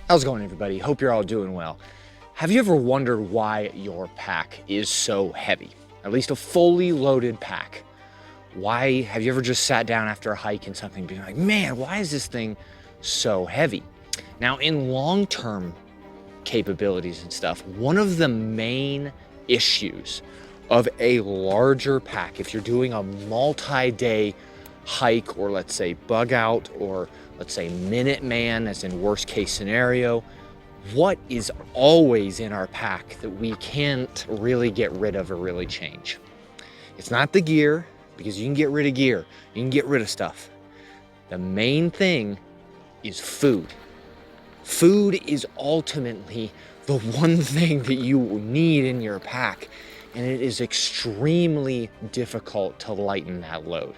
How's it going, everybody? Hope you're all doing well. Have you ever wondered why your pack is so heavy? At least a fully loaded pack. Why have you ever just sat down after a hike and something being like, man, why is this thing so heavy? Now, in long-term capabilities and stuff, one of the main issues of a larger pack, if you're doing a multi-day hike, or let's say bug out, or let's say Minuteman, as in worst case scenario, what is always in our pack that we can't really get rid of or really change? It's not the gear, because you can get rid of gear, you can get rid of stuff. The main thing is food. Food is ultimately the one thing that you need in your pack, and it is extremely difficult to lighten that load.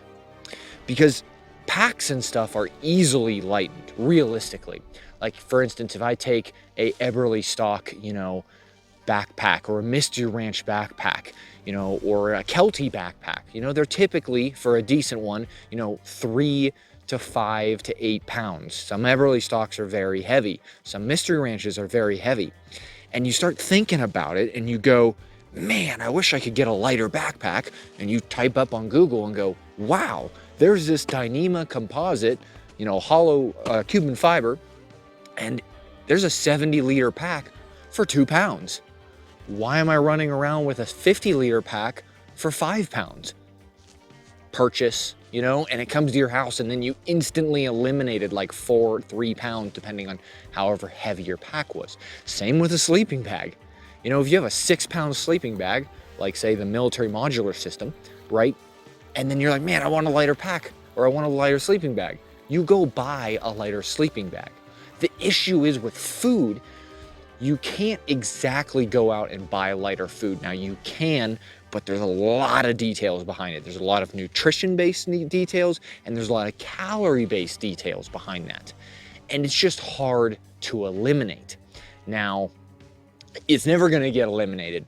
Because packs and stuff are easily lightened, realistically. Like, for instance, if I take a Eberly stock, backpack, or a Mystery Ranch backpack, or a Kelty backpack, they're typically, for a decent one, 3 to 5 to 8 pounds. Some Eberly stocks are very heavy. Some Mystery Ranches are very heavy. And you start thinking about it and you go, man, I wish I could get a lighter backpack. And you type up on Google and go, wow, there's this Dyneema composite, hollow Cuban fiber, and there's a 70-liter pack for 2 pounds. Why am I running around with a 50-liter pack for 5 pounds? Purchase, and it comes to your house, and then you instantly eliminated like 3 pounds, depending on however heavy your pack was. Same with a sleeping bag. If you have a 6-pound sleeping bag, like say the military modular system, right? And then you're like, man, I want a lighter pack, or I want a lighter sleeping bag. You go buy a lighter sleeping bag. The issue is with food, you can't exactly go out and buy lighter food. Now you can, but there's a lot of details behind it. There's a lot of nutrition-based details, and there's a lot of calorie-based details behind that. And it's just hard to eliminate. Now, it's never gonna get eliminated.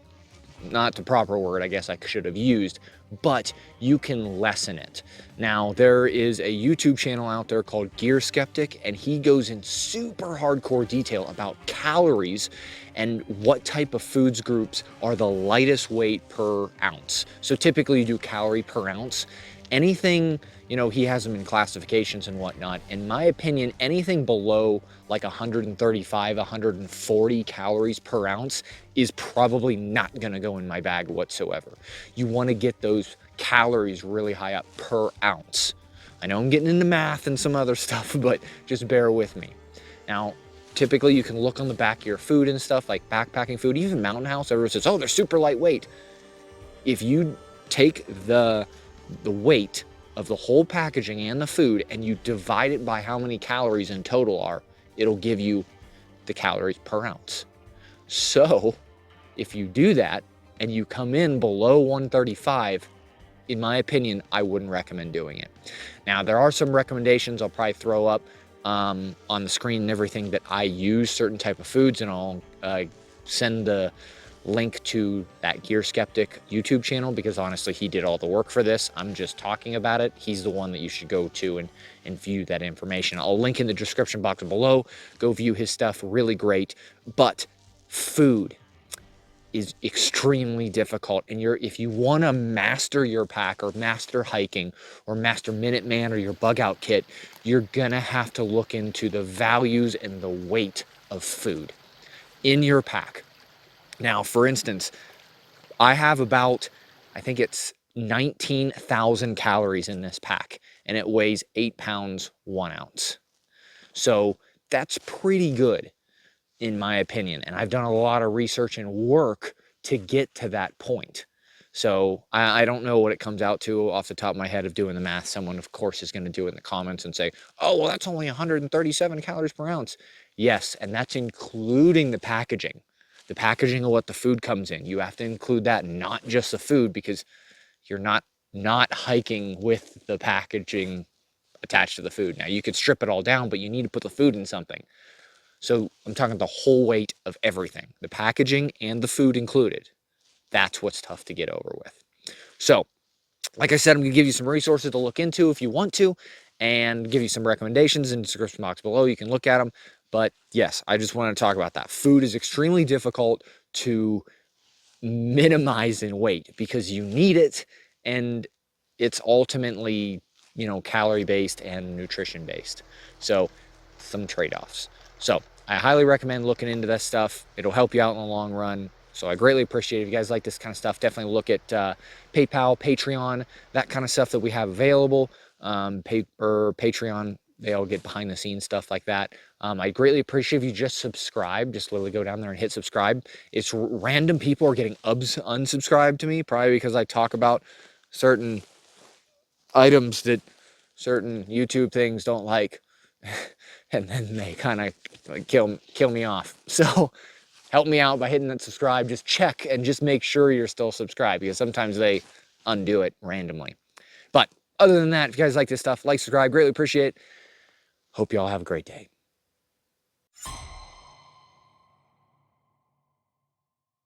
Not the proper word, I guess I should have used, but you can lessen it. Now, there is a YouTube channel out there called Gear Skeptic, and he goes in super hardcore detail about calories and what type of foods groups are the lightest weight per ounce. So typically you do calorie per ounce. Anything, he has them in classifications and whatnot. In my opinion, anything below like 135, 140 calories per ounce is probably not gonna go in my bag whatsoever. You wanna get those calories really high up per ounce. I know I'm getting into math and some other stuff, but just bear with me. Now, typically you can look on the back of your food and stuff, like backpacking food, even Mountain House, everyone says, oh, they're super lightweight. If you take the weight of the whole packaging and the food and you divide it by how many calories in total are, it'll give you the calories per ounce. So if you do that and you come in below 135, in my opinion, I wouldn't recommend doing it. Now, there are some recommendations I'll probably throw up on the screen and everything that I use certain type of foods, and I'll send the link to that Gear Skeptic YouTube channel, because honestly, he did all the work for this. I'm just talking about it. He's the one that you should go to and view that information. I'll link in the description box below. Go view his stuff, really great. But food is extremely difficult, and if you want to master your pack, or master hiking, or master Minuteman, or your bug out kit, you're gonna have to look into the values and the weight of food in your pack. Now, for instance, I have about, I think it's 19,000 calories in this pack, and it weighs 8 pounds, 1 ounce. So that's pretty good, in my opinion. And I've done a lot of research and work to get to that point. So I don't know what it comes out to off the top of my head of doing the math. Someone, of course, is going to do it in the comments and say, oh, well, that's only 137 calories per ounce. Yes, and that's including the packaging. The packaging of what the food comes in. You have to include that, not just the food, because you're not hiking with the packaging attached to the food. Now, you could strip it all down, but you need to put the food in something. So I'm talking the whole weight of everything, the packaging and the food included. That's what's tough to get over with. So, like I said, I'm going to give you some resources to look into if you want to, and give you some recommendations in the description box below. You can look at them. But yes, I just want to talk about that. Food is extremely difficult to minimize in weight because you need it, and it's ultimately, calorie based and nutrition based. So some trade-offs. So I highly recommend looking into this stuff. It'll help you out in the long run. So I greatly appreciate it. If you guys like this kind of stuff, definitely look at PayPal, Patreon, that kind of stuff that we have available. Patreon, they'll get behind the scenes stuff like that. I greatly appreciate if you just subscribe. Just literally go down there and hit subscribe. It's random people are getting unsubscribed to me, probably because I talk about certain items that certain YouTube things don't like, and then they kind of like kill me off. So help me out by hitting that subscribe. Just check and just make sure you're still subscribed, because sometimes they undo it randomly. But other than that, if you guys like this stuff, like, subscribe, greatly appreciate it. Hope you all have a great day.